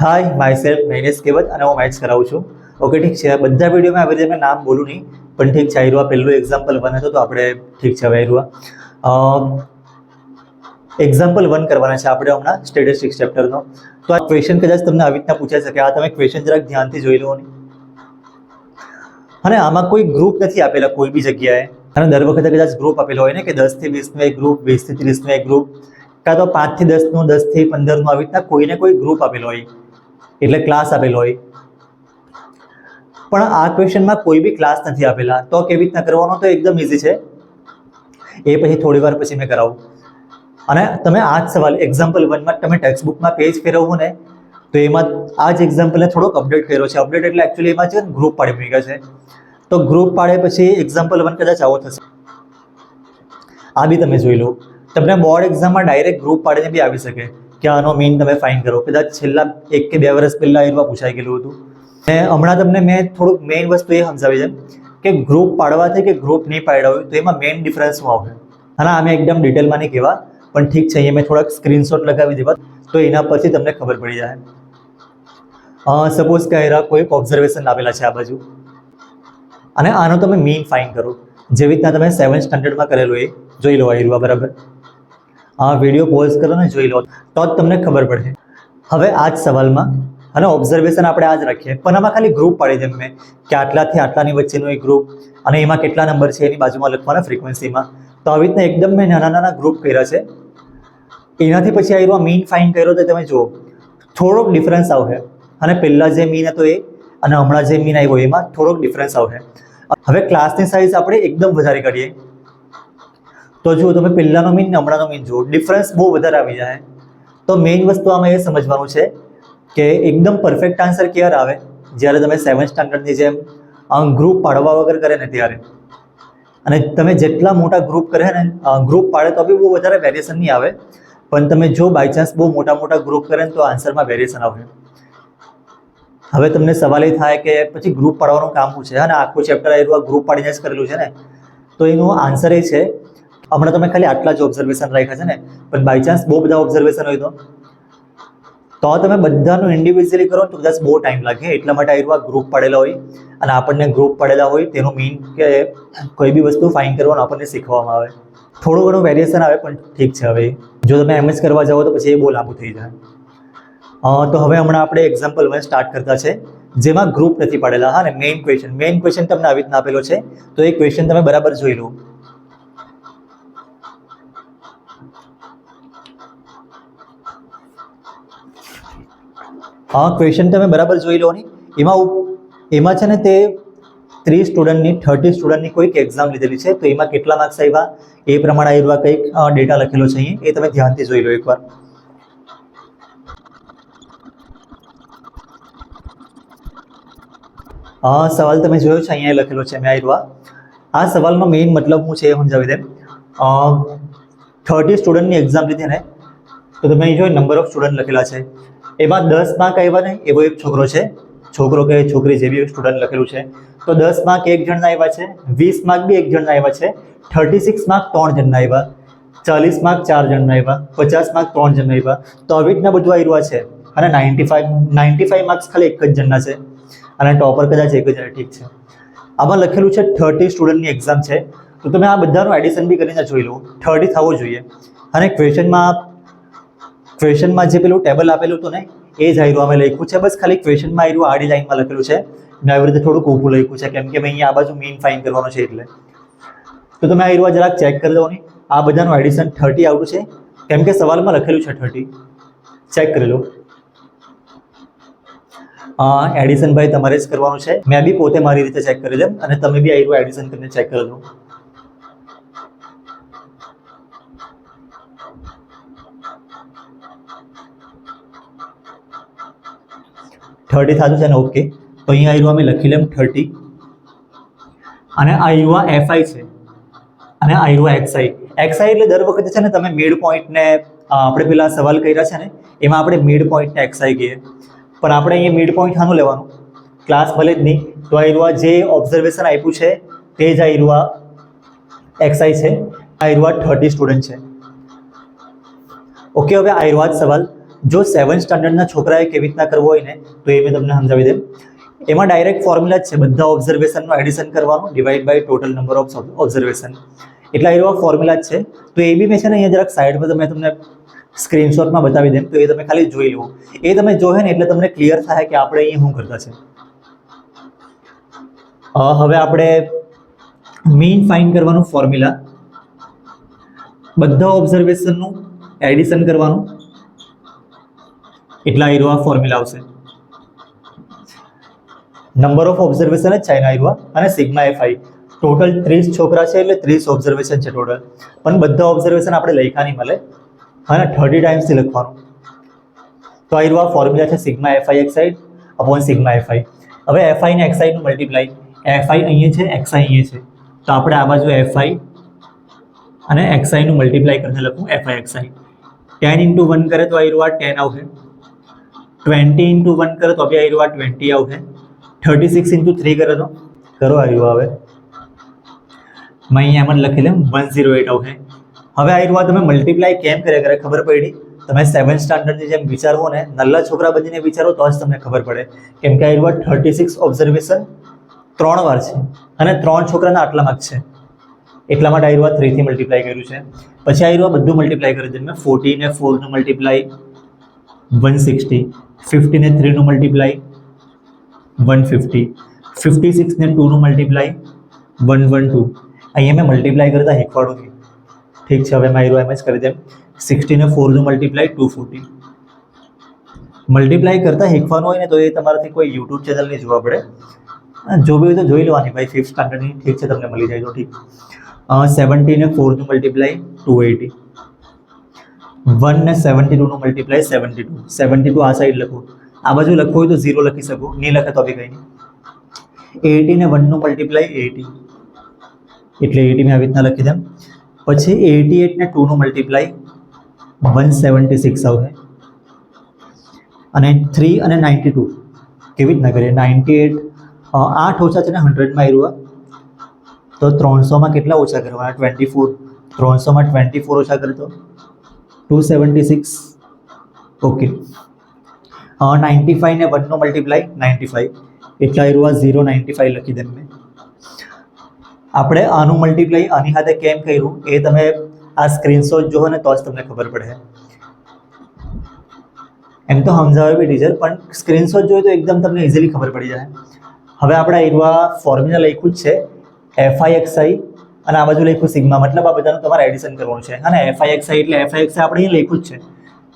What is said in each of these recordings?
હાય my Nainesh કેવત અને હું maths કરાવું છું. ઓકે ઠીક છે. બધા વિડીયોમાં આવી રીતે મેં નામ બોલું નહીં, પણ ઠીક છે. આયરુઆ પહેલું એક્ઝામ્પલ 1 હતું, તો આપણે ઠીક છે. હવે આયરુઆ એક્ઝામ્પલ 1 કરવાના છે આપણે હમણાં સ્ટેટિસ્ટિક્સ ચેપ્ટરનો. તો આ ક્વેશ્ચન કદાચ તમને આવી રીતના પૂછાઈ શકે. આ તમે ક્વેશ્ચન જરાક ધ્યાનથી જોઈ લો ને. અને આમાં કોઈ ગ્રુપ નથી આપેલા કોઈ બી જગ્યાએ. અને દર વખતે કદાચ ગ્રુપ આપેલો હોય ને કે 10 થી 20 નો એક ગ્રુપ, 20 થી 30 નો એક ગ્રુપ, કાં તો 5 થી 10 નું, 10 થી 15 નું, આવી રીતના કોઈને કોઈ ગ્રુપ આપેલો હોય, એટલે ક્લાસ આપેલો હોય. પણ આ ક્વેશ્ચનમાં કોઈ બી ક્લાસ નથી આપેલા. તો કેવી રીતના કરવાનો? તો એકદમ ઇઝી છે. એ પછી થોડી વાર પછી મેં કરાવું. અને તમે આ જ સવાલ એક્ઝામ્પલ 1 માં તમે ટેક્સ્ટ બુકમાં પેજ ફેરવવું ને, તો એમાં આ જ એક્ઝામ્પલને થોડોક અપડેટ કર્યો છે. અપડેટ એટલે એકચ્યુઅલી એમાં છે ગ્રુપ પાડી મૂક્યા છે. તો ગ્રુપ પાડે પછી એક્ઝામ્પલ 1 કદાચ આવો થશે. આ બી તમે જોઈ લો. તમને બોર્ડ એક્ઝામમાં ડાયરેક્ટ ગ્રુપ પાડીને બી આવી શકે કે આનો મીન તમે ફાઇન કરો. કદાચ છેલ્લા 1 કે 2 વર્ષ પહેલા એમાં પૂછાઈ ગયેલું હતું. હમણાં તમને મેં થોડુંક મેઇન વસ્તુ એ સમજાવી છે કે ગ્રુપ પાડવાથી કે ગ્રુપ નહીં પાડ્યા હોય તો એમાં મેઇન ડિફરન્સ શું આવે. અને આમે એકદમ ડિટેલમાં નહીં કહેવા, પણ ઠીક છે. અહીંયા મેં થોડાક સ્ક્રીનશોટ લગાવી દેવા, તો એના પરથી તમને ખબર પડી જાય. સપોઝ કે કોઈ ઓબ્ઝર્વેશન આવેલા છે આ બાજુ, અને આનો તમે મીન ફાઇન કરો. જેવી રીતના તમે 7th સ્ટાન્ડર્ડમાં કરેલું એ જોઈ લો. આયરુઆ બરાબર. આ વિડીયો પોઝ કરો ને જોઈ લો, તો જ તમને ખબર પડશે. હવે આ જ સવાલમાં અને ઓબ્ઝર્વેશન આપણે આ જ રાખીએ, પણ આમાં ખાલી ગ્રુપ પાડી દે મેં કે આટલાથી આટલાની વચ્ચેનો એક ગ્રુપ, અને એમાં કેટલા નંબર છે એની બાજુમાં લખવાના ફ્રીક્વન્સીમાં. તો આવી રીતના એકદમ મેં નાના નાના ગ્રુપ કર્યા છે. એનાથી પછી આયરુઆ મીન ફાઇન કર્યો તો તમે જુઓ થોડોક ડિફરન્સ આવશે. અને પહેલાં જે મીન હતો એ અને હમણાં જે મીન આવ્યો એમાં થોડોક ડિફરન્સ આવશે. હવે ક્લાસની સાઇઝ આપણે એકદમ વધારે કરીએ તો જુઓ તમે પહેલાંનો મીન ને હમણાંનો મીન જુઓ, ડિફરન્સ બહુ વધારે આવી જાય. તો મેઇન વસ્તુ આમાં એ સમજવાનું છે કે એકદમ પરફેક્ટ આન્સર ક્યારે આવે? જ્યારે તમે 7th સ્ટાન્ડર્ડની જેમ ગ્રુપ પાડવા વગર કરે ને ત્યારે. અને તમે જેટલા મોટા ગ્રુપ કરે ને, ગ્રુપ પાડે તો બી બહુ વધારે વેરિએશન નહીં આવે, પણ તમે જો બાય ચાન્સ બહુ મોટા મોટા ગ્રુપ કરે ને તો આન્સરમાં વેરિએશન આવે. હવે તમને સવાલ એ થાય કે પછી ગ્રુપ પાડવાનું કામ શું છે? અને આખું ચેપ્ટર આયરુઆ ગ્રુપ પાડીને જ કરેલું છે ને. તો એનો આન્સર એ છે, હમણાં તમે ખાલી આટલા જ ઓબ્ઝર્વેશન રાખ્યા છે ને, પણ બાય ચાન્સ બહુ બધા ઓબ્ઝર્વેશન હોય તો તમે બધાનું ઇન્ડિવિજ્યુઅલી કરો તો કદાચ બહુ ટાઈમ લાગે. એટલા માટે આયરુઆ ગ્રુપ પાડેલા હોય, અને આપણને ગ્રુપ પાડેલા હોય તેનું મીન કે કોઈ બી વસ્તુ ફાઇન કરવાનું આપણને શીખવામાં આવે. થોડું ઘણું વેરિએશન આવે, પણ ઠીક છે. હવે જો તમે એમ જ કરવા જાઓ તો પછી એ બહુ લાંબુ થઈ જાય. તો હવે હમણાં આપણે એક્ઝામ્પલ 1 સ્ટાર્ટ કરતા છે, જેમાં ગ્રુપ નથી પાડેલા. હા ને, મેઇન ક્વેશ્ચન તમને આવી રીતના આપેલો છે, તો એ ક્વેશ્ચન તમે બરાબર જોઈ લો. હા, ક્વેશ્ચન તમે બરાબર જોઈ લો ને. એમાં છે ને તે 30 સ્ટુડન્ટની 30 સ્ટુડન્ટની કોઈક એક્ઝામ લીધેલી છે. તો એમાં કેટલા માર્ક્સ આવ્યા એ પ્રમાણે આયરુઆ કંઈક ડેટા લખેલો છે અહીં, એ તમે ધ્યાનથી જોઈ લો એકવાર. સવાલ તમે જોયો છે, અહીંયા લખેલો છે મેં આયરુઆ. આ સવાલનો મેઇન મતલબ શું છે એ સમજાવી દે. 30 સ્ટુડન્ટની એક્ઝામ લીધી ને, તો તમે અહીં જો નંબર ઓફ સ્ટુડન્ટ લખેલા છે, એમાં 10 માર્ક આવ્યા ને એવો એક છોકરો છે, છોકરો કે છોકરી જે બી સ્ટુડન્ટ લખેલું છે, તો 10 માર્ક એક જણના આવ્યા છે, 20 માર્ક બી એક જણના આવ્યા છે, 36 માર્ક 3 જણના આવ્યા, 40 માર્ક 4 જણના આવ્યા, 50 માર્ક 3 જણના આવ્યા. તો આવી રીતના બધું આયરુઆ છે. અને 95 માર્ક્સ ખાલી એક જ જણના છે, અને ટોપર કદાચ એક જ. ઠીક છે. આમાં લખેલું છે 30 સ્ટુડન્ટની એક્ઝામ છે, તો તમે આ બધાનું એડિશન બી કરીને જોઈ લો. 30 થવું જોઈએ. અને ક્વેશ્ચનમાં જે પેલું ટેબલ આપેલું હતું ને, એ જ આયરુઆ અમે લખ્યું છે. બસ ખાલી ક્વેશ્ચનમાં આયરુઆ આડી લાઈનમાં લખેલું છે, મેં આવી રીતે થોડુંક ઊભું લખ્યું છે, કેમ કે મેં અહીંયા આ બાજુ મીન ફાઇન કરવાનો છે એટલે. તો તમે આયરુઆ જરાક ચેક કરી દો ને. આ બધાનું એડિશન 30 આવડું છે, કેમ કે સવાલમાં લખેલું છે 30. ચેક કરી લો. એડિશન ભાઈ તમારે જ કરવાનું છે. મેં બી પોતે મારી રીતે ચેક કરી દઉં, અને તમે બી આયરુઆ એડિશન કરીને ચેક કરી દો. થર્ટી થતું છે ને? ઓકે. તો અહીંયા આયરુઆ મેં લખી લેમ 30, અને આયરુઆ એફઆઈ છે, અને આયરુઆ એક્સઆઈ. એક્સઆઈ એટલે દર વખતે છે ને તમે મિડ પોઈન્ટને, આપણે પેલા સવાલ કર્યા છે ને એમાં આપણે મિડ પોઈન્ટને એક્સઆઈ કહીએ, પણ આપણે અહીંયા મિડ પોઈન્ટ શાનું લેવાનું? ક્લાસ ભલે જ નહીં, તો આયરુઆ જે ઓબ્ઝર્વેશન આપ્યું છે તે જ આયરુઆ એક્સઆઈ છે. આયરુઆ 30 સ્ટુડન્ટ છે. ઓકે. હવે આયરુઆ જ સવાલ, જો 7th સ્ટાન્ડર્ડના છોકરાએ કેવી રીતના કરવો હોય ને તો એ મેં તમને સમજાવી દઉં. એમાં ડાયરેક્ટ ફોર્મ્યુલા જ છે, બધા ઓબ્ઝર્વેશનનું એડિશન કરવાનું divide by total number of observation, એટલા એવા ફોર્મ્યુલા જ છે. તો એ બી મેં છે ને અહીંયા જરાક સાઈડ પર તમે તમને સ્ક્રીનશોટમાં બતાવી દઉં, તો એ તમે ખાલી જોઈ લો. એ તમે જોહે ને એટલે તમને ક્લિયર થાય કે આપણે અહીંયા શું કરતા છે. હવે આપણે મીન ફાઇન્ડ કરવાનું ફોર્મ્યુલા, બધા ઓબ્ઝર્વેશનનું એડિશન કરવાનું, એટલા એવા ફોર્મ્યુલા આવશે. નંબર ઓફ ઓબ્ઝર્વેશન જ છે એના એવા, અને સિગ્મા એફઆઈ. ટોટલ 30 છોકરા છે એટલે 30 ઓબ્ઝર્વેશન છે ટોટલ, પણ બધા ઓબ્ઝર્વેશન આપણે લખ્યા નહીં મળે, અને 30 ટાઈમ્સથી લખવાનું. તો આ એવા ફોર્મ્યુલા છે sigma FI Exide upon sigma FI. હવે એફઆઈ ને એક્સાઇડનું મલ્ટીપ્લાય, એફઆઈ અહીંયા છે, એક્સઆઈ અહીંયા છે, તો આપણે આ બાજુ એફઆઈ અને એક્સઆઈનું મલ્ટીપ્લાય કરીને લખું એફઆઈ એક્સઆઈ. 10 × 1 કરે તો આ એવા 10 આવશે, 20 × 1 કરે તો બી આ એવા 20 આવશે, 36 × 3 કરે તો કરો આ એવા આવે, મેં અહીંયા એમ જ લખી લઉં 108 આવશે. હવે આ એવા તમે મલ્ટીપ્લાય કેમ કર્યા કરે ખબર પડી? તમે 7th સ્ટાન્ડર્ડની જેમ વિચારવો ને, નલ્લા છોકરા બનીને વિચારો તો જ તમને ખબર પડે, કેમ કે આ એવા 36 ઓબ્ઝર્વેશન 3 વાર છે, અને 3 છોકરાના આટલા માર્ક છે, એટલા માટે આ એવા 3 થી મલ્ટીપ્લાય કર્યું છે. પછી આ એવા બધું મલ્ટીપ્લાય કરી દીધું મેં. 40 ને 4 નું મલ્ટીપ્લાય 160, 50 ને 3 નું મલ્ટીપ્લાય 150, 56 ને 2 નું મલ્ટીપ્લાય 112. અહીંયા મેં મલ્ટીપ્લાય કરતા શીખવાડું છું, ઠીક છે? હવે મેં એમ જ કરી દેમ. 60 ને 4 નું મલ્ટીપ્લાય 240. મલ્ટીપ્લાય કરતા શીખવાનું હોય ને તો એ તમારાથી કોઈ યુટ્યુબ ચેનલ નહીં જોવા પડે, જો બી હોય તો જોઈ લેવાની ભાઈ, 5th સ્ટાન્ડર્ડની, ઠીક છે? તમને મળી જાય તો ઠીક. 70 ને 4 નું મલ્ટીપ્લાય 280, 1 ને 72 નું મલ્ટીપ્લાય 72. 72 આ સાઈડ લખું, આ બાજુ લખવું હોય તો 0 લખી શકું, નહીં લખે તો બી કંઈ નહીં. 80 ને 1 નું મલ્ટીપ્લાય 80, એટલે 80 મેં આવી રીતના લખી દઉં. પછી 88 ને 2 નું મલ્ટીપ્લાય 176 આવશે, અને 3 અને 92 કેવી રીતના કરીએ? 98 8 ઓછા છે ને 100માં આવ્યું, તો 300માં કેટલા ઓછા કરવાના? 24. 300માં 24 ઓછા કરે તો 276. ઓકે. 95 ને 1 નો મલ્ટીપ્લાય 95, એટલા આવ્યું 095 લખી દે મેં. આપણે આનું મલ્ટીપ્લાય આની સાથે કેમ કર્યું એ તમે આ સ્ક્રીનશોટ જોવો ને તો જ તમને ખબર પડે. એમ તો સમજાવે બી ટીચર, પણ સ્ક્રીનશોટ જોઈએ તો એકદમ તમને ઇઝીલી ખબર પડી જાય. હવે આપણે એવા ફોર્મ્યુલા લખ્યું જ છે એફઆઈ એક્સઆઈ, અને આ બાજુ લખ્યું સિગ્મા, મતલબ આ બધાનું તમારે એડિશન કરવાનું છે. અને એફઆઈ એક્સઆઈ એટલે એફઆઈ એક્સઆઈ આપણે અહીં લખ્યું જ છે,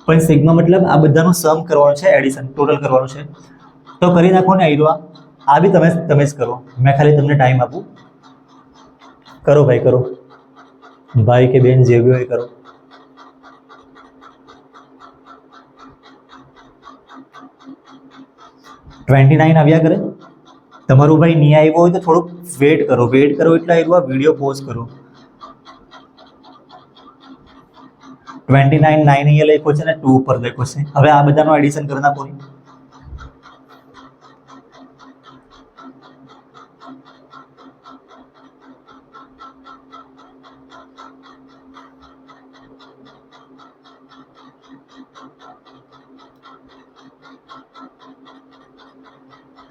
પણ સિગ્મા મતલબ આ બધાનું સમ કરવાનું છે, એડિશન ટોટલ કરવાનું છે. તો કરી નાખો ને એવા, આ બી તમે જ કરો, મેં ખાલી તમને ટાઈમ આપું. કરો ભાઈ, કરો ભાઈ કે બેન, જે બી હોય કરો. $29 આવ્યા કરે. તમારું ભાઈ નહીં આવ્યો હોય તો થોડુંક વેટ કરો એટલે એવા વિડીયો પોઝ કરો. 29 9 અહીંયા લખ્યો છે ને 2 ઉપર લખ્યો છે. હવે આ બધાનું એડિશન કરી નાખો.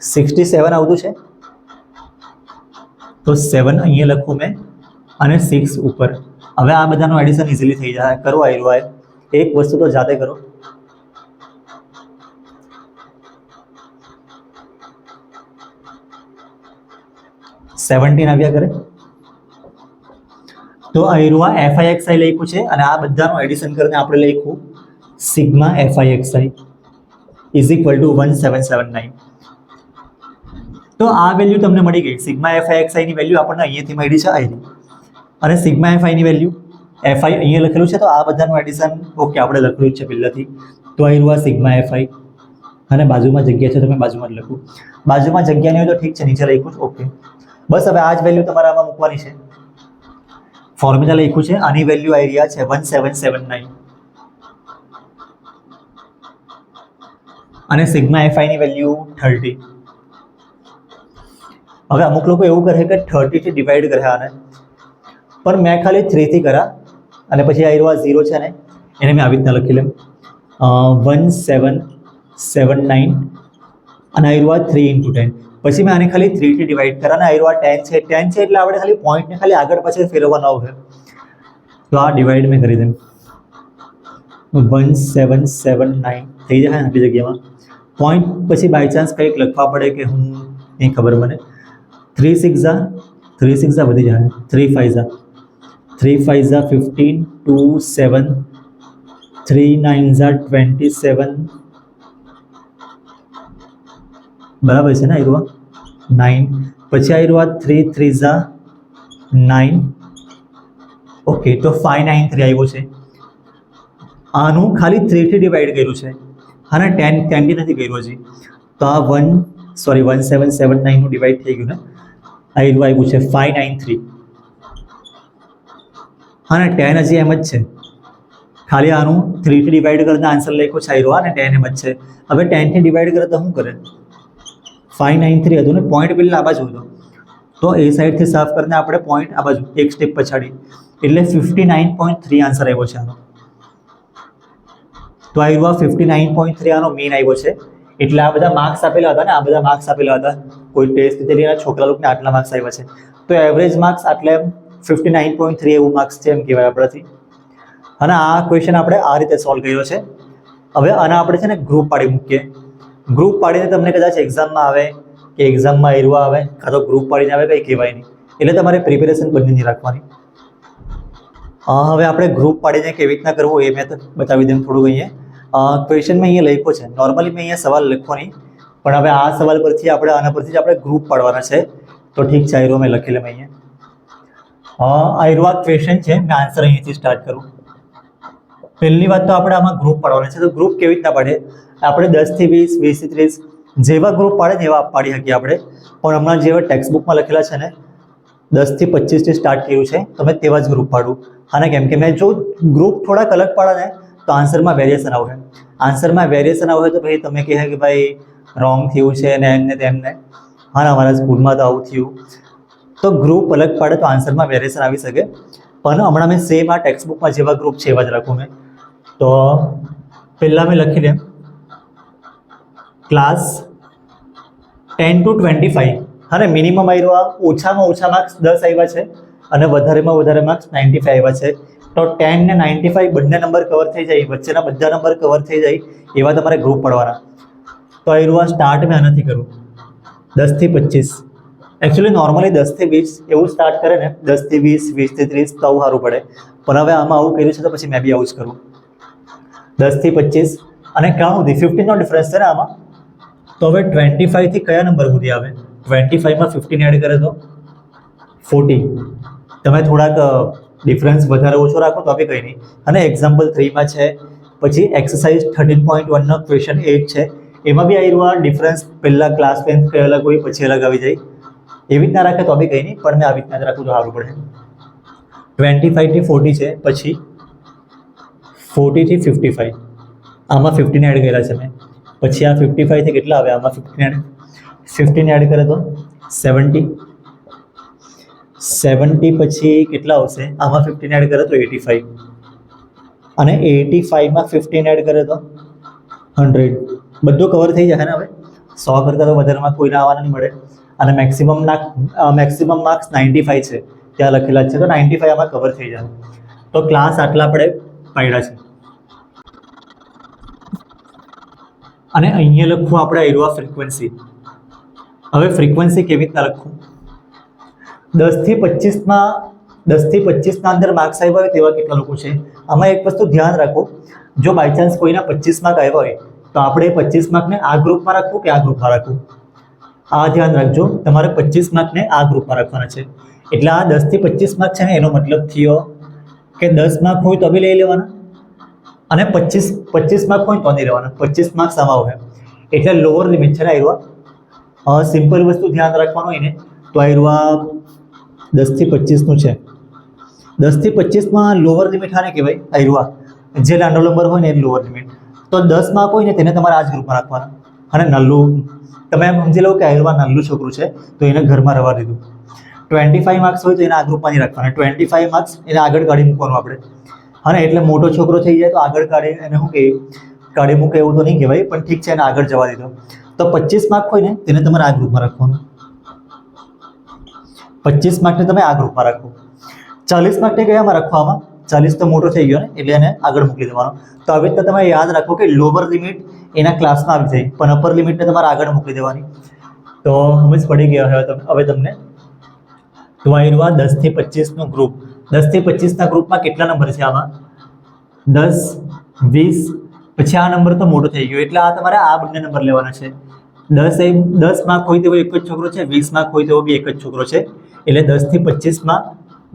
$67 આવતું છે, તો 7 અહીંયા લખું મેં, અને 6 ઉપર. હવે આ બધાનું એડિશન ઇઝીલી થઈ જાય. કરો આવ્યું, એક વસ્તુ તો જાતે કરો. $17 આવ્યા કરે. તો આવ્યું એફઆઈ એક્સઆઈ લખ્યું છે, અને આ બધાનું એડિશન કરીને આપણે લખ્યું sigma FI XI is equal to 1779. તો આ વેલ્યુ તમને મળી ગઈ. સિગ્મા એફઆઈ એક્સઆઈની વેલ્યુ આપણને અહીંયાથી મળી છે આવી, અને સિગ્મા એફઆઈની વેલ્યુ એફઆઈ અહીંયા લખેલું છે, તો આ બધાનું એડિશન ઓકે આપણે લખેલું જ છે પહેલાંથી. તો આવ્યું સિગ્મા એફઆઈ, અને બાજુમાં જગ્યા છે, તમે બાજુમાં જ લખું. બાજુમાં જગ્યા નહીં હોય તો ઠીક છે, નીચે લખ્યું છે ઓકે. બસ હવે આ જ વેલ્યુ તમારે આમાં મૂકવાની છે. ફોર્મ્યુલા લખ્યું છે, આની વેલ્યુ આવી રહ્યા છે 1779, અને સિગ્મા એફઆઈની વેલ્યુ 30. હવે અમુક લોકો એવું કરે કે 30 થી ડિવાઈડ કરે આને, પણ મેં ખાલી 3 થી કરા, અને પછી આ 0 છે ને એને મેં આવી રીતના લખી લઉં. 1779 અને આવ્યું આ 3 × 10. પછી મેં આને ખાલી 3 થી ડિવાઈડ કર્યા અને આવ્યું આ 10 છે. 10 છે એટલે આપણે ખાલી પોઈન્ટને ખાલી આગળ પાછળ ફેરવવાનો આવશે. તો આ ડિવાઈડ મેં કરી દઉં. 1779 થઈ જાય ને આપણી જગ્યામાં. પોઈન્ટ પછી બાય ચાન્સ કંઈક લખવા પડે કે હું નહીં ખબર મને. 3 6 વધી જાય. 3 5 15 2 7 3 9 27 બરાબર છે ને આવ્યું 9. પછી આવ્યું 3 3 9. ઓકે તો 593 આવ્યો છે. આનું ખાલી 3 થી ડિવાઈડ કર્યું છે હા ને 10 થી નથી કર્યું હજી. તો આ 1779 નું ડિવાઈડ થઈ ગયું ને. આવ્યું છે 593 હા ને 10 હજી એમ જ છે. ખાલી આનું 3 થી ડિવાઈડ કરતા આન્સર લખ્યો છે આવ્યું અને 10 એમ જ છે. હવે 10 થી ડિવાઈડ કરે તો શું કરે? 593 હતું ને પોઈન્ટ પેલા આ બાજુ હતો તો એ સાઈડથી સાફ કરીને આપણે પોઈન્ટ આ બાજુ એક સ્ટેપ પછાડી એટલે 59.3 આન્સર આવ્યો છે આનો. તો આવ્યું 59.3 આનો મીન આવ્યો છે. એટલે આ બધા માર્ક્સ આપેલા હતા ને આ બધા માર્ક્સ આપેલા હતા કોઈ ટેસ્ટ તેના છોકરા લોકોને આટલા માર્ક્સ આવ્યા છે. તો એવરેજ માર્ક્સ આટલે 59.3 એવું માર્ક્સ છે એમ કહેવાય આપણાથી. અને આ ક્વેશ્ચન આપણે આ રીતે સોલ્વ કર્યો છે. હવે આના આપણે છે ને ગ્રુપ પાડી મૂકીએ. ગ્રુપ પાડીને તમને કદાચ એક્ઝામમાં આવે કે એક્ઝામમાં એરવા આવે કાં તો ગ્રુપ પાડીને આવે કંઈ કહેવાય નહીં. એટલે તમારે પ્રિપેરેશન બંનેની રાખવાની. હવે આપણે ગ્રુપ પાડીને કેવી રીતના કરવું એ મેં બતાવી દઉં થોડુંક અહીંયા. ક્વેશ્ચન મેં અહીંયા લખ્યો છે. નોર્મલી મેં અહીંયા સવાલ લખવો નહીં પણ હવે આ સવાલ પરથી આપણે આના પરથી જ આપણે ગ્રુપ પાડવાના છે. તો ઠીક છે આયરો મેં લખી લઉં અહીંયા. આયરો ક્વેશ્ચન છે મેં આન્સર અહીંયાથી સ્ટાર્ટ કરું. પહેલી વાત તો આપણે આમાં ગ્રુપ પાડવાના છે. તો ગ્રુપ કેવી રીતના પાડે? આપણે 10 થી 20 20 થી 30 જેવા ગ્રુપ પાડે ને એવા પાડી શકીએ આપણે. પણ હમણાં જેવા ટેક્સ્ટ બુકમાં લખેલા છે ને 10 થી 25 થી સ્ટાર્ટ કર્યું છે તો મેં તેવા જ ગ્રુપ પાડું. અને કેમ કે મેં જો ગ્રુપ થોડાક અલગ પાડે ને તો આન્સરમાં વેરિએશન આવે. આન્સરમાં વેરિએશન આવે તો ભાઈ તમે કહે કે ભાઈ રોંગ થયું છે ને એમને તેમને. હા ને અમારા સ્કૂલમાં તો આવું થયું. તો ગ્રુપ અલગ પાડે તો આન્સરમાં વેરિએશન આવી શકે. પણ હમણાં મેં સેમ આ ટેક્સ્ટ બુકમાં જેવા ગ્રુપ છે એવા જ રાખું મેં. તો પહેલાં મેં લખી દઉં ક્લાસ 10 to 25. હા ને મિનિમમ આવ્યા ઓછામાં ઓછા માર્ક્સ 10 આવ્યા છે અને વધારેમાં વધારે માર્ક્સ 95 આવ્યા છે. તો 10 ને 95 બંને નંબર કવર થઈ જાય વચ્ચેના બધા નંબર કવર થઈ જાય એવા તમારે ગ્રુપ પડવાના. તો આવ્યું સ્ટાર્ટ મેં આનાથી કરું 10 થી 25. એકચ્યુઅલી નોર્મલી 10 થી 20 એવું સ્ટાર્ટ કરે ને 10 થી 20 20 થી 30 તો આવું સારું પડે. પણ હવે આમાં આવું કર્યું છે તો પછી મેં બી આવું જ કરું 10 થી 25. અને ક્યાં સુધી 15 નો ડિફરન્સ છે ને આમાં. તો હવે 25 થી કયા નંબર સુધી આવે? 25 માં 15 એડ કરે તો 40. તમે થોડાક ડિફરન્સ વધારે ઓછો રાખો તો બી કંઈ નહીં. અને એક્ઝામ્પલ 3માં છે. પછી એક્સરસાઇઝ 13.1 નો ક્વેશ્ચન 8 છે. એમાં બી આવ્યું ડિફરન્સ પહેલાં ક્લાસ 10 કંઈ અલગ હોય પછી અલગ આવી જાય. એવી રીતના રાખે તો બી કંઈ નહીં પણ મેં આવી રીતના જ રાખું તો સારું પડે. 25 થી 40 છે. પછી 40 થી 55 આમાં 15 એડ કર્યા છે મેં. પછી આ 55 થી કેટલા આવે? આમાં 15 એડ કરે તો 70. 70 પછી કેટલા આવશે? આમાં 15 એડ કરે તો 85. અને 85 માં 15 એડ કરે તો 100. બધું કવર થઈ જાય ને. હવે 100 કરતાં તો વધારેમાં કોઈને આવવાના નહીં મળે. અને મેક્સિમમ માર્ક્સ 95 છે ત્યાં લખેલા છે. તો 95 આમાં કવર થઈ જાય. તો ક્લાસ આટલા આપણે પાડ્યા છે. અને અહીંયા લખવું આપણે એરવા ફ્રીક્વન્સી. હવે ફ્રીક્વન્સી કેવી રીતના લખવું? 10 થી 25 અંદર માર્ક્સ આવ્યા હોય તેવા કેટલા લોકો છે? આમાં એક વસ્તુ ધ્યાન રાખો. જો બાય ચાન્સ કોઈના 25 માર્ક આવ્યા હોય તો આપણે 25 માર્કને આ ગ્રુપમાં રાખવું કે આ ગ્રુપમાં રાખવું? આ ધ્યાન રાખજો. તમારે 25 માર્કને આ ગ્રુપમાં રાખવાના છે. એટલે આ 10 થી 25 માર્ક છે ને એનો મતલબ થયો કે 10 માર્ક હોય તો બી લઈ લેવાના અને 25 માર્ક હોય તો નહીં લેવાના. 25 માર્ક્સ આમાં હોય એટલે લોઅર લિમિટ છે ને આવ્યા. સિમ્પલ વસ્તુ ધ્યાન રાખવાનું હોય ને તો આવ્યા 10 થી 25નું છે. 10 થી 25માં લોઅર લિમિટ આને કહેવાય. આવ્યા જે નાનો નંબર હોય ને એ લોઅર લિમિટ. તો 10 માર્ક હોય ને તેને તમારે આ જ ગ્રુપમાં રાખવાના. અને નલ્લું તમે એમ સમજી લો કે આવ્યા નાનું છોકરું છે તો એને ઘરમાં રહેવા દીધું. 25 માર્ક્સ હોય તો એને આ ગ્રુપમાં નહીં રાખવાના. 25 માર્ક્સ એને આગળ કાઢી મૂકવાનું આપણે. હા ને એટલે મોટો છોકરો થઈ જાય તો આગળ કાઢી એને શું કહીએ કાઢી મૂકે એવું તો નહીં કહેવાય, પણ ઠીક છે, એને આગળ જવા દીધો. તો 25 માર્ક હોય ને તેને તમારે આ ગ્રુપમાં રાખવાનું. 25 માર્કને તમે આ ગ્રુપમાં રાખો. 40 માર્કને કયામાં રાખવામાં? 40 તો મોટો થઈ ગયો ને, એટલે એને આગળ મૂકી દેવાનો. તો આવી રીતના તમે યાદ રાખો કે લોઅર લિમિટ એના ક્લાસમાં આવી જાય, પણ અપર લિમિટને તમારે આગળ મૂકી દેવાની. તો સમજ પડી ગયા હવે તમને. તો આ રહ્યું 10 થી 25 નું ગ્રુપ. 10 થી 25 ના ગ્રુપમાં કેટલા નંબર છે આમાં? 10, 20, પછી આ નંબર તો મોટો થઈ ગયો, એટલે આ તમારે આ બંને નંબર લેવાના છે. 10 માર્ક હોય તેવો એક જ છોકરો છે, 20 માર્ક હોય તેવો બી એક જ છોકરો છે, એટલે 10 થી 25 માં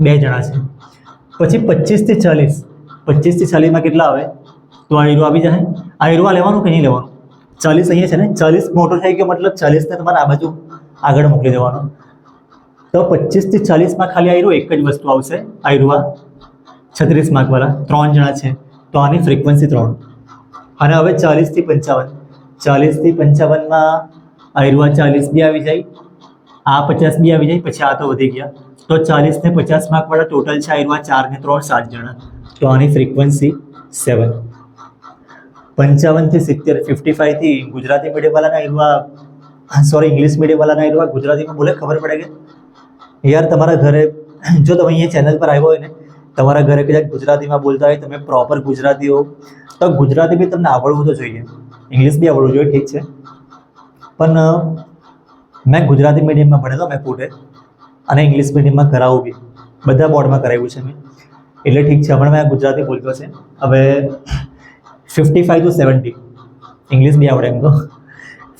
2 જણા છે. પછી 25 થી 40, 25 થી 40 માં કેટલા આવે? તો આ હીરો આવી જાય. આ હીરો લેવાનું કે નહીં લેવાનું? 40 અહીંયા છે ને, 40 મોટો થઈ ગયો, મતલબ 40 ને તમારે આ બાજુ આગળ મોકલી દેવાનો. તો 25 થી 40 માં ખાલી આ હીરો એક જ વસ્તુ આવશે. આ હીરો 36 માર્ક વાળા 3 જણા છે, તો આની ફ્રીક્વન્સી 3. અને હવે 40 થી 55, 40 થી 55 માં આ હીરો 40 બી આવી જાય, આ 50 બી આવી જાય, પછી આ તો વધી ગયા. તો 40 ને 50 માર્ક વાળા ટોટલ છે આ હીરો 4 ને 3 7 જણા, તો આની ફ્રીક્વન્સી 7. 55 થી 70, 55 થી ગુજરાતી મીડિયમ વાળાના હીરો, સોરી ઇંગ્લિશ મીડિયમ વાળાના હીરો ગુજરાતીમાં બોલે, ખબર પડે કે યાર તમારા ઘરે જો તમે અહીંયા ચેનલ પર આવ્યો હોય ને, તમારા ઘરે કદાચ ગુજરાતીમાં બોલતા હોય, તમે પ્રોપર ગુજરાતી હો, તો ગુજરાતી બી તમને આવડવું તો જોઈએ, ઇંગ્લિશ બી આવડવું જોઈએ, ઠીક છે. પણ મેં ગુજરાતી મીડિયમમાં ભણેલો, મેં પોતે, અને ઇંગ્લિશ મીડિયમમાં કરાવું બી, બધા બોર્ડમાં કરાવ્યું છે મેં, એટલે ઠીક છે. હમણાં મેં ગુજરાતી બોલતો છે. હવે 55 to 70 ઇંગ્લિશ બી આવડે એમ તો.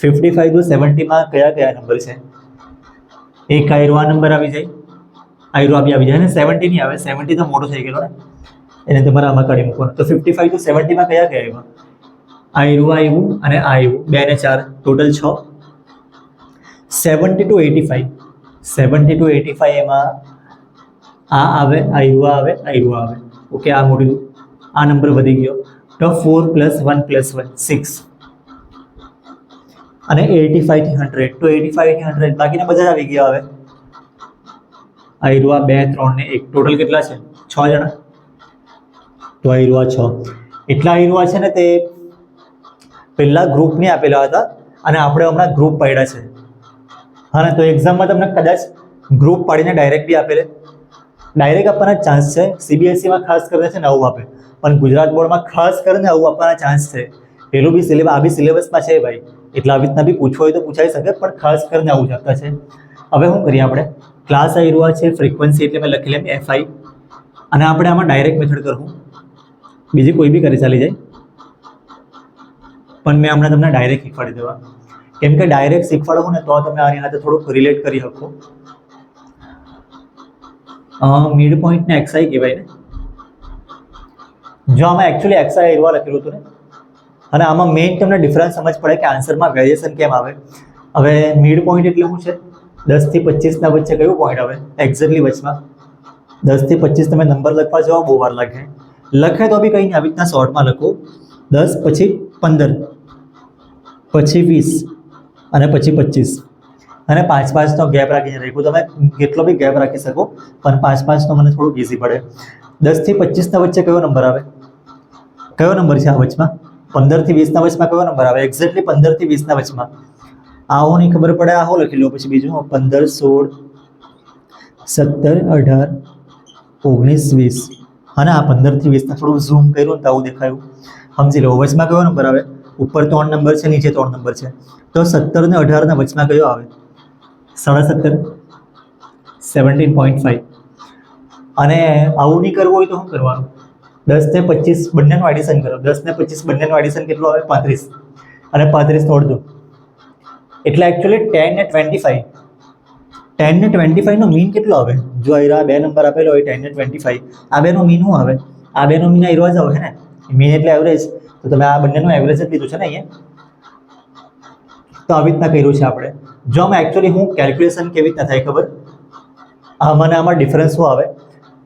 55 to 70 માં કયા નંબર છે? એક આયરો આ નંબર આવી જાય, આયરો બી આવી જાય, અને 70 નહીં આવે, 70 તો મોટો થઈ ગયેલો ને, એને તમારે આમાં કાઢી મૂકવાનું. તો 55 to 70 માં કયા આવ્યા? આયરો આવ્યું અને આ આવ્યું, 2 ને 4 ટોટલ 6. 70 to 85, 70 to 85 એમાં આ આવે, આયરો આવે, આયરો આવે, ઓકે, આ મોટું, આ નંબર વધી ગયો. તો 4 + 1 + 1 6. અને 85 થી 100, તો 85 થી 100 બાકીના બધા આવી ગયા. હવે આયરો 2, 3 ને 1 ટોટલ કેટલા છે? 6 જણા. તો આયરો 6. એટલા આયરો છે ને તે પહેલા ગ્રુપની આપેલા હતા, અને આપણે હમણાં ગ્રુપ પાડ્યા છે. હા ને, તો એક્ઝામમાં તમને કદાચ ગ્રુપ પાડીને ડાયરેક્ટ બી આપેલે, ડાયરેક્ટ આપવાના ચાન્સ છે. CBSEમાં ખાસ કરીને છે ને આવું આપે, પણ ગુજરાત બોર્ડમાં ખાસ કરીને આવું આપવાના ચાન્સ છે. પેલું બી સિલેબસ, આ બી સિલેબસમાં છે ભાઈ, એટલે આવી રીતના બી પૂછવું હોય તો પૂછાઈ શકે, પણ ખાસ કરીને આવું જ આપતા છે. હવે શું કરીએ આપણે? ક્લાસ આયરો છે, ફ્રીક્વન્સી એટલે મેં લખી લેમ FI, અને આપણે આમાં ડાયરેક્ટ મેથડ કરું, બીજી કોઈ બી કરી ચાલી જાય, પણ મેં હમણાં તમને ડાયરેક્ટ શીખવાડી દેવા, કેમ કે ડાયરેક્ટ શીખવાડવું ને તો તમે આની સાથે થોડુંક રિલેટ કરી શકો. મિડ પોઈન્ટને XI કહેવાય ને. જો આમાં એકચ્યુઅલી XI આયરો લખેલું હતું ને, અને આમાં મેઇન તમને ડિફરન્સ સમજ પડે કે આન્સરમાં વેરિએશન કેમ આવે. હવે મિડ પોઈન્ટ એટલે શું છે? 10 થી 25 ના વચ્ચે કયું પોઈન્ટ આવે? એક્ઝેક્ટલી વચમાં. 10 થી 25 તમે નંબર લખવા જાઓ બહુ વાર લાગે, લખે તો બી કંઈ નહીં, આવી રીતના શોર્ટમાં લખો. 10 પછી 15 પછી 20 અને પછી 25, અને 5 નો ગેપ રાખીને રાખ્યું. તમે કેટલો બી ગેપ રાખી શકો, પણ 5 નો મને થોડુંક ઇઝી પડે. 10 થી 25 ના વચ્ચે કયો નંબર આવે? કયો નંબર છે આ વચમાં? 15 થી 20 ના વચમાં કયો નંબર આવે? એક્ઝેક્ટલી 15 થી 20 ના વચમાં. આવો નહીં ખબર પડે, આવો લખી લો. પછી બીજું 15, 16, 17, 18, 19, 20, અને આ 15 થી 20 થોડું ઝૂમ કર્યું ને તો આવું દેખાયું, સમજી લો. વચમાં કયો નંબર આવે? ઉપર 3 નંબર છે, નીચે 3 નંબર છે, તો 17 ને 18 ના વચમાં કયો આવે? 17.5, 17.5. અને આવું નહીં કરવું હોય તો શું કરવાનું? 10 ને 25 બંનેનું એડિશન કરો. 10 ને 25 બંનેનું એડિશન કેટલું આવે? 35, અને 35 નો અડધો, એટલે એકચ્યુઅલી 10 ને 25. 10 ને 25 નો મીન કેટલો આવે? જો આ 2 નંબર આપેલો હોય 10 ને 25, આ બેનો મીન શું આવે? આ બેનો મીન આ જ આવે ને, મીન એટલે એવરેજ. તો તમે આ બંનેનું એવરેજ જ લીધું છે ને અહીંયા. તો આવી રીતના કર્યું છે આપણે. જો આમાં એકચ્યુઅલી હું કેલ્ક્યુલેશન કેવી રીતના થાય ખબર? આમાં ડિફરન્સ શું આવે?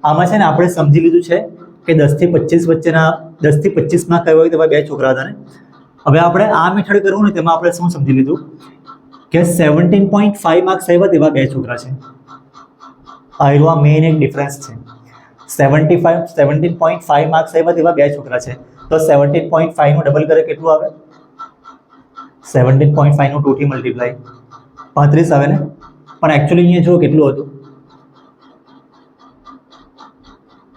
આમાં છે ને આપણે સમજી લીધું છે કે 10 થી 25 વચ્ચેના, 10 થી 25 માં કયો હોય તેવા 2 છોકરા હતા ને. હવે આપણે આ મેથડ કરવું ને તેમાં આપણે શું સમજી લીધું કે 17.5 માર્ક્સ આવ્યા તેવા 2 છોકરા છે. આ મેઇન એક ડિફરન્સ છે. 17.5 માર્ક્સ આવ્યા તેવા 2 છોકરા છે. તો 17.5 નું ડબલ કરે કેટલું આવે? 17.5 નું 2 થી મલ્ટીપ્લાય 35 આવે ને, પણ એકચ્યુઅલી અહીંયા જો કેટલું હતું,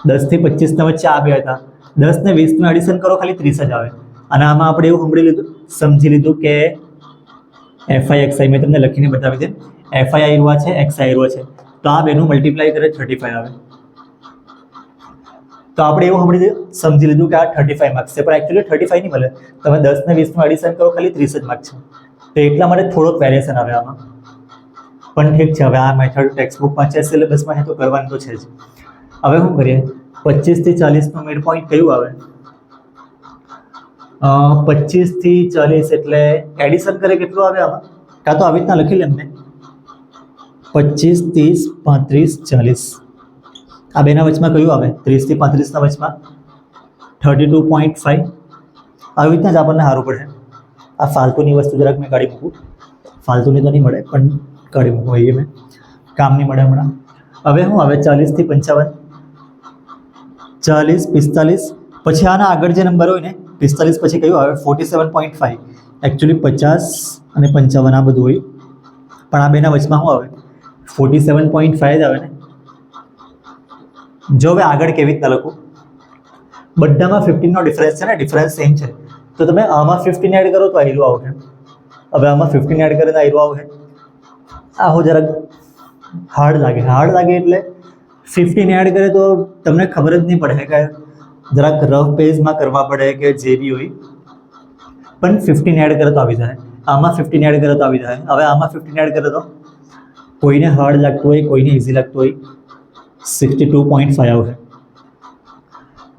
10 થી 25 ના વચ્ચે આ બે હતા, 10 ને 20 નું એડિશન કરો ખાલી 30 જ આવે. અને આમાં આપણે એવું સમજી લીધું કે FI XI મેં તમને લખીને બતાવી દે, FI આવ્યા છે, XI આવ્યા છે, તો આ બેનું મલ્ટીપ્લાય કરે 35 આવે. તો આપણે એવું સમજી લીધું કે આ 35 માર્ક્સ છે, પણ એકચ્યુઅલી 35 નહીં મળે, તમે 10 ને 20 નું એડિશન કરો ખાલી 30 જ માર્ક્સ છે. તો એટલા માટે થોડોક વેરિએશન આવે આમાં, પણ ઠીક છે. હવે આ મેથડ ટેક્સ્ટબુકમાં છે, સિલેબસમાં છે, તો કરવાનું તો છે જ. હવે શું કરીએ, 25 થી 40 નું મિડ પોઈન્ટ કયું આવે? 25 થી 40 એટલે એડિશન કરે કેટલું આવે આમાં? કાં તો આવી રીતના લખી લે એમને, 25, 30, 35, 40. આ બેના વચમાં કયું આવે? 30 થી 35 ના વચમાં 32.5. આવી રીતના જ આપણને સારું પડે. આ ફાલતુની વસ્તુ જરાક મેં કાઢી મૂકું, ફાલતુની તો નહીં મળે પણ કાઢી મૂકું, એ મેં કામ નહીં મળે હમણાં. હવે શું આવે? 40 થી 55, 40, 45, પછી આના આગળ જે નંબર હોય ને 45 પછી કયું આવે? 47.5. એકચ્યુઅલી 50 અને 55 આ બધું હોય, પણ આ બેના વચમાં શું આવે? 47.5 જ આવે ને. જો હવે આગળ કેવી રીતના લખું, બધામાં 15 નો ડિફરન્સ છે ને, ડિફરન્સ સેમ છે, તો તમે આમાં 15 એડ કરો તો આયરું આવશે. હવે આમાં 15 એડ કરીને આયરું આવશે. આ હું જરાક હાર્ડ લાગે એટલે 15 એડ કરે તો તમને ખબર જ નહીં પડે કે જરાક રફ પેજમાં કરવા પડે કે જે બી હોય, પણ 15 એડ કરે તો આવી જાય. આમાં 15 એડ કરે તો આવી જાય. હવે આમાં 15 એડ કરે તો કોઈને હાર્ડ લાગતું હોય, કોઈને ઇઝી લાગતું હોય, 62.5 આવશે.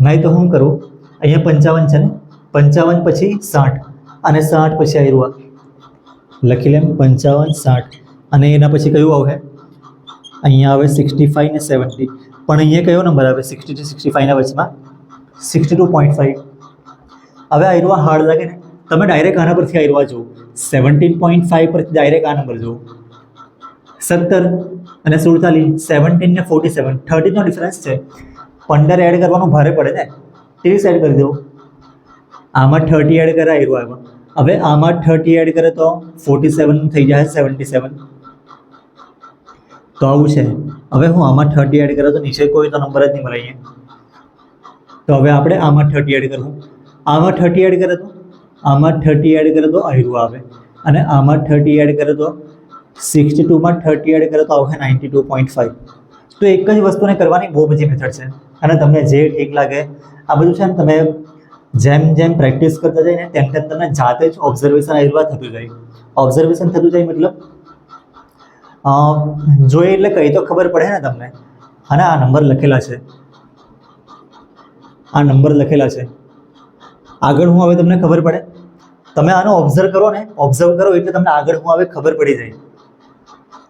નહીં તો હું કરું, અહીંયા 55 છે ને, 55 પછી 60 અને 60 પછી આયરું લખી લેમ, 55, 60 અને એના પછી કયું આવશે? અહીંયા આવે 65 ને 70, પણ અહીંયા કયો નંબર આવે? 60 થી 65 ના વચમાં 62.5. હવે આયરું હાર્ડ લાગે ને, તમે ડાયરેક્ટ આના પરથી આયરું જુઓ, 17.5 પરથી ડાયરેક્ટ આ નંબર જુઓ, 17 અને 47, 17 ને 47, 30 નો ડિફરન્સ છે. 15 એડ કરવાનું ભારે પડે ને, 30 એડ કરી દો. આમાં 30 એડ કરે આયરું આવ્યા. હવે આમાં 30 એડ કરે તો 47 થઈ જાય 77. તો આવું છે. હવે હું આમાં 30 એડ કરે તો નીચે કોઈ તો નંબર જ નહીં મળે અહીંયા. તો હવે આપણે આમાં 30 એડ કરવું, આમાં 30 એડ કરે તો આમાં 30 એડ કરે તો આયરું આવે, અને આમાં 30 એડ કરે તો 62 માં 30 એડ કરે તો આવશે 92.5. તો એક જ વસ્તુને કરવાની બહુ બધી મેથડ છે, અને તમને જે ઠીક લાગે આ બધું છે ને, તમે જેમ જેમ પ્રેક્ટિસ કરતા જાય ને તેમ તેમ તમને જાતે જ ઓબ્ઝર્વેશન આયરું થતું જાય. ઓબ્ઝર્વેશન થતું જાય મતલબ જોઈએ એટલે કંઈ તો ખબર પડે ને તમને. અને આ નંબર લખેલા છે, આ નંબર લખેલા છે, આગળ હું આવે તમને ખબર પડે. તમે આનો ઓબ્ઝર્વ કરો ને, ઓબ્ઝર્વ કરો એટલે તમને આગળ હું આવે ખબર પડી જાય.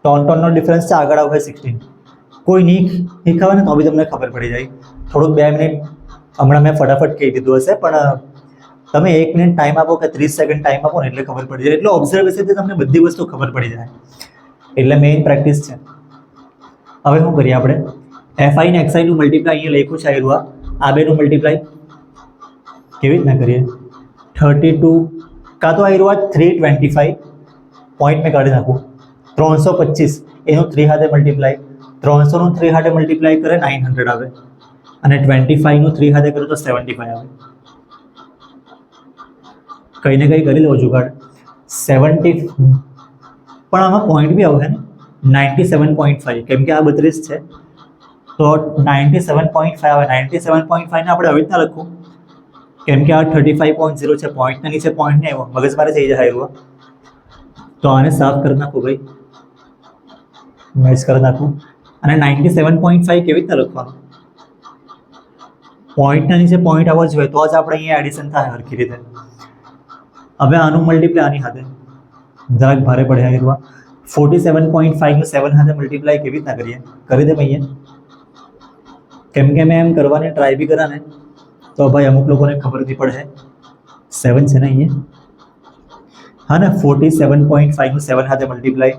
3 નો ડિફરન્સ છે, આગળ આવે 16. કોઈ નહીં શીખાવે ને તો બી તમને ખબર પડી જાય. થોડુંક 2 મિનિટ હમણાં મેં ફટાફટ કહી દીધું હશે, પણ તમે 1 મિનિટ ટાઈમ આપો કે 30 સેકન્ડ ટાઈમ આપો ને એટલે ખબર પડી જાય. એટલે ઓબ્ઝર્વેશનથી તમને બધી વસ્તુ ખબર પડી જાય, એટલે મેઇન પ્રેક્ટિસ છે. હવે શું કરીએ આપણે? FI ને XI નું મલ્ટીપ્લાય અહીંયા લખ્યું છે આયરું, આ બેનું મલ્ટીપ્લાય કેવી રીતના કરીએ? 32 કાં તો આયરું 325 પોઈન્ટ મેં કાઢી નાખું, 325 એનું 3 હાથે મલ્ટીપ્લાય, 300 નું 3 હાથે મલ્ટીપ્લાય કરે 900 આવે, અને 25 નું 3 હાથે કરે તો 75 આવે. કંઈ ને કંઈ કરી લો જુગાડ. 70 પણ આમાં પોઈન્ટ બી આવશે ને, 97.5, કેમ કે આ 32 છે તો 97.5 આવે. 97.5 ને આપણે આવી રીતના લખવું, કેમ કે આ 35.0 છે, પોઈન્ટના નીચે પોઈન્ટ નહીં આવ્યો, મગજ મારે થઈ જાય આવ્યું. તો આને સાફ કરી નાખું ભાઈ, મેચ કરી નાખું. અને 97.5 કેવી રીતના લખવાનું? પોઈન્ટના નીચે પોઈન્ટ આવવો જોઈએ તો જ આપણે અહીંયા એડિશન થાય સરખી રીતે. હવે આનું મલ્ટીપ્લાય આની સાથે જરાક ભારે પડે આવ્યું. 47.5 નું 7 હાથે મલ્ટીપ્લાય કેવી રીતના કરીએ? કરી દે ભાઈ, કેમ કે મેં એમ કરવાની ટ્રાય બી કરા ને તો ભાઈ અમુક લોકોને ખબર નહીં પડે 7 છે ને અહીંયા, હા ને. 47.5 નું 7 હાથે મલ્ટીપ્લાય,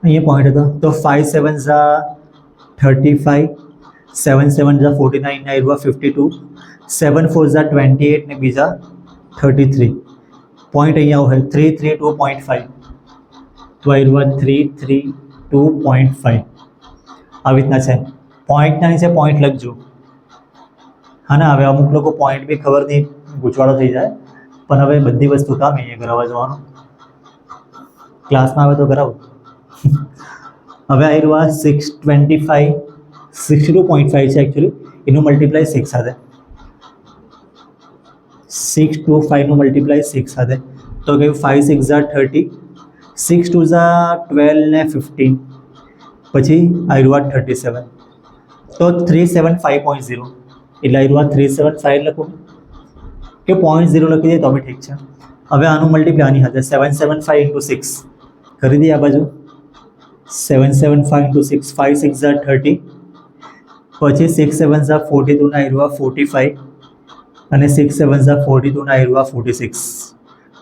અહીંયા પોઈન્ટ હતો તો 5 7 ઝા 35, 7 7 ઝા 49 ના આવ્યું 52, 7 4 ઝા 28 ને બીજા 33 પોઈન્ટ અહીંયા હોય 332.5 તો આવી રહ્યું 332.5 આવી રીતના છે. પોઈન્ટના નીચે પોઈન્ટ લખજો હા ને. હવે અમુક લોકો પોઈન્ટ બી ખબર નહીં ગૂંચવાડો થઈ જાય, પણ હવે બધી વસ્તુ કામ અહીંયા કરાવવા જવાનું, ક્લાસમાં આવે તો કરાવું. હવે આવી રહ્યું 625 62.5 છે એકચ્યુઅલી, એનું મલ્ટીપ્લાય 6 સાથે 625 નું મલ્ટીપ્લાય 6 સાથે તો કહ્યું 5 6 ઝા 30 6 2 ઝા 12 ને 15 પછી આવી રહ્યું 37 તો 375.0 એટલે આવી રહ્યું 375 લખું કે 0.0 લખી દઈએ તો બી ઠીક છે. હવે આનું મલ્ટીપ્લાય આની સાથે 775 × 6 કરી દઈએ આ બાજુ 775 × 6 5 6 ઝા 30 પછી 6 7 ઝા 42 ના આવી રહ્યું 45 અને 6 7 ઝા 42 ના આવી રહ્યું 46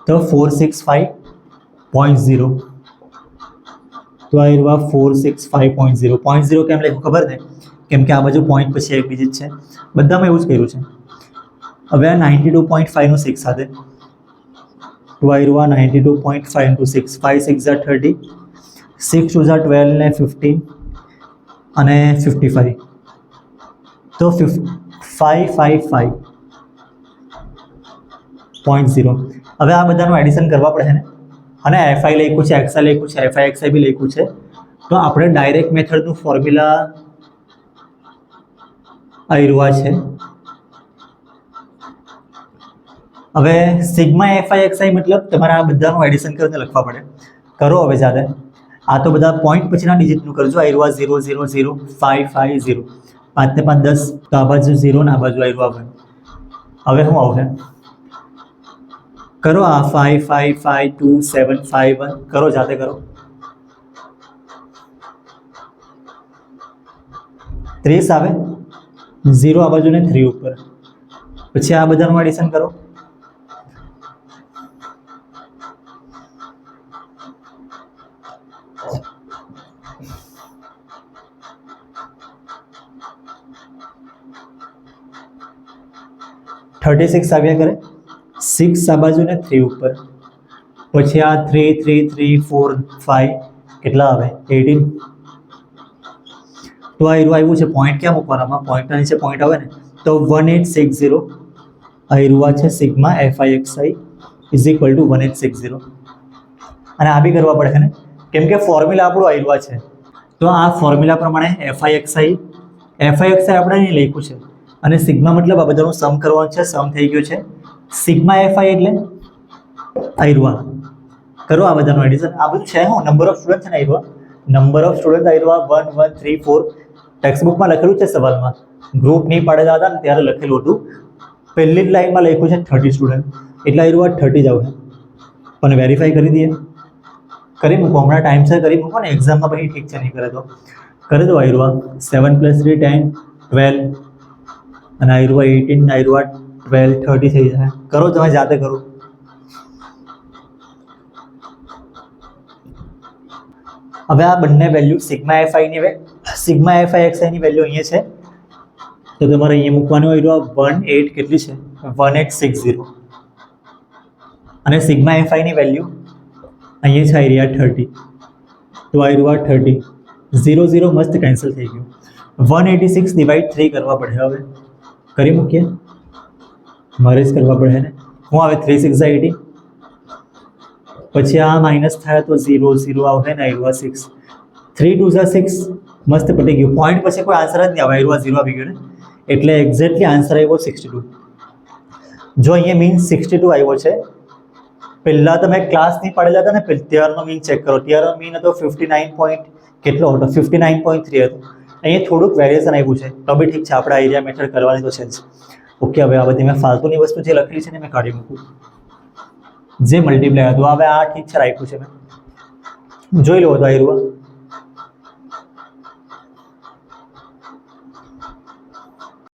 તો 465.0 તો આવી રહ્યું 465.0 0.0 કેમ લખ્યું ખબર ને, કેમ કે આ બાજુ પોઈન્ટ પછી એક ડિજિટ છે, બધામાં એવું જ કર્યું છે. હવે આ 92.5 નું 6 સાથે તો આવી રહ્યું 92.5 × 6 5 6 ઝા 30 6 2 ઝા 12 ને 15 અને 55 તો 555.0. હવે આ બધાનું એડિશન કરવા પડે ને, અને એફઆઈ લખ્યું છે, એક્સઆઈ લખ્યું છે, એફઆઈ એક્સઆઈ બી લખ્યું છે, તો આપણે ડાયરેક્ટ મેથડનું ફોર્મ્યુલા આવી રહ્યું છે. હવે સિગ્મા એફઆઈ એક્સઆઈ મતલબ તમારે આ બધાનું એડિશન કરીને લખવા પડે. કરો હવે જાતે, આ તો બધા પોઈન્ટ પછીના ડિજિટનું કરજો. આવી રહ્યું 0 0 0 5 5 0 5 ને 5 10 તો આ બાજુ 0 ને આ બાજુ આવી રહ્યું. હવે શું આવશે કરો, આ 5 5 5 2 7 5 1 કરો, જાતે કરો. 30 આવે 0 આ બાજુ ને 3 ઉપર, પછી આ બધાનું એડિશન કરો. થર્ટી 36 આવ્યા કરે, 6 આ બાજુ ને 3 ઉપર, પછી આ 3 3 3 4 5 કેટલા આવે 18. તો આ આવ્યું છે પોઈન્ટ ક્યાં મૂકવાના, પોઈન્ટના નીચે પોઈન્ટ આવે ને તો 1860 આ છે sigma FI XI is equal to 1860. અને આ બી કરવા પડે ને, કેમ કે ફોર્મ્યુલા આપણું આવ્યું છે. તો આ ફોર્મ્યુલા પ્રમાણે એફઆઈ એક્સઆઈ આપણે અહીં લખ્યું છે, અને સિગ્મા મતલબ આ બધાનું સમ કરવાનું છે. સમ થઈ ગયું છે. સિગ્મા એફઆઈ એટલે આવ્યું કરો આ બધાનું એડિશન. આ બધું છે હું નંબર ઓફ સ્ટુડન્ટ છે ને આવ્યું, નંબર ઓફ સ્ટુડન્ટ આવ્યું 1 1 3 4 ટેક્સ્ટબુકમાં લખેલું છે સવાલમાં, ગ્રુપ નહીં પાડેલા હતા ને ત્યારે લખેલું હતું. પહેલી જ લાઈનમાં લખ્યું છે 30 સ્ટુડન્ટ, એટલે આવ્યું 30 જ આવે. પણ વેરીફાઈ કરી દઈએ, કરી મૂકો હમણાં ટાઈમસર કરી મૂકો ને, એક્ઝામમાં પછી ઠીક છે, નહીં કરે તો કરી દો. આવ્યું 7 + 3 10 12 અને આવ્યું 18 આવ્યું 12 30 થઈ જાય. કરો તમે જાતે કરો. હવે આ બંને વેલ્યુ સિગ્મા એફઆઈ એક્સઆઈની વેલ્યુ અહીંયા છે, તો તમારે અહીંયા મૂકવાનું આવ્યું 18 કેટલી છે 1860, અને સિગ્મા એફઆઈની વેલ્યુ અહીંયા છે આવી 30, તો આવ્યું 30 0 0 મસ્ત કેન્સલ થઈ ગયું. 186 / 3 કરવા પડે. હવે કરી મૂકીએ, મારે જ કરવા પડે ને. હું આવે 3 6 18, પછી આ માઇનસ થાય તો 0 0 આવશે ને આવ્યું 6 3 2 6 મસ્ત પટી ગયું. પોઈન્ટ પછી કોઈ આન્સર જ નહીં આવે, આવ્યું 0 આવી ગયું ને, એટલે એક્ઝેક્ટલી આન્સર આવ્યો 62. જો અહીંયા મીન 62 આવ્યો છે. પહેલાં તમે ક્લાસ નહીં પાડેલા હતા ને, ત્યારનો મીન ચેક કરો. ત્યારનો મીન હતો 59 પોઈન્ટ કેટલો હતો 59.3 હતો. અહીંયા થોડુંક વેરિએશન આવ્યું છે, તો બી ઠીક છે, આપણે આ એરિયા મેથડ કરવાની તો છે જ. ઓકે, હવે આ બધી મેં ફાલતુની વસ્તુ જે લખેલી છે ને મેં કાઢી મૂકું. જે મલ્ટીપ્લાય હતું હવે આ ઠીક છે, રાખ્યું છે મેં, જોઈ લો તો આવ્યું